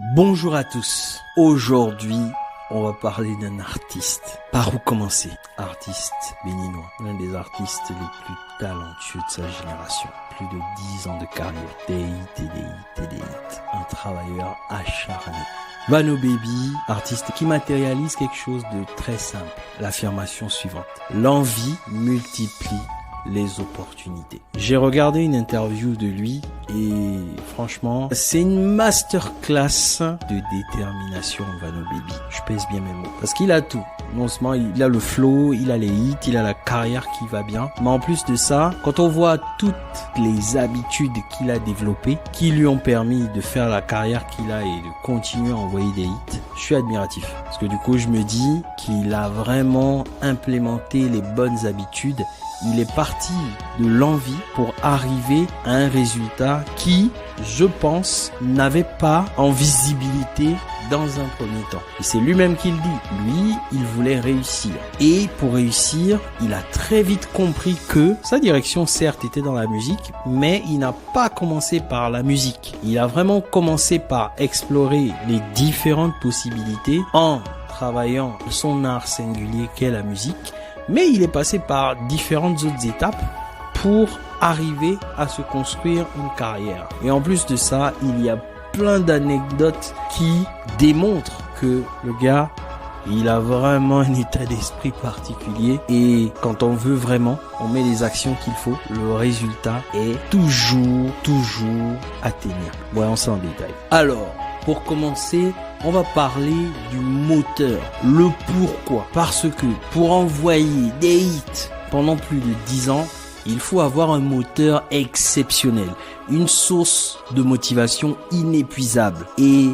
Bonjour à tous. Aujourd'hui, on va parler d'un artiste. Par où commencer? Artiste béninois, l'un des artistes les plus talentueux de sa génération. Plus de 10 ans de carrière. Des hits. Un travailleur acharné. Vano Baby, artiste qui matérialise quelque chose de très simple. L'affirmation suivante. L'envie multiplie les opportunités. J'ai regardé une interview de lui et franchement, c'est une masterclass de détermination, Vano Baby. Je pèse bien mes mots. Parce qu'il a tout. Non seulement il a le flow, il a les hits, il a la carrière qui va bien. Mais en plus de ça, quand on voit toutes les habitudes qu'il a développées, qui lui ont permis de faire la carrière qu'il a et de continuer à envoyer des hits, je suis admiratif. Parce que du coup, je me dis qu'il a vraiment implémenté les bonnes habitudes. Il est parti de l'envie pour arriver à un résultat qui, je pense, n'avait pas en visibilité dans un premier temps. Et c'est lui-même qui le dit. Lui, il voulait réussir. Et pour réussir, il a très vite compris que sa direction, certes, était dans la musique, mais il n'a pas commencé par la musique. Il a vraiment commencé par explorer les différentes possibilités en travaillant son art singulier qu'est la musique. Mais il est passé par différentes autres étapes pour arriver à se construire une carrière. Et en plus de ça, il y a plein d'anecdotes qui démontrent que le gars, il a vraiment un état d'esprit particulier. Et quand on veut vraiment, on met les actions qu'il faut. Le résultat est toujours atteignable. Voyons ça en détail. Alors, pour commencer, on va parler du moteur, le pourquoi. Parce que pour envoyer des hits pendant plus de 10 ans, il faut avoir un moteur exceptionnel, une source de motivation inépuisable. Et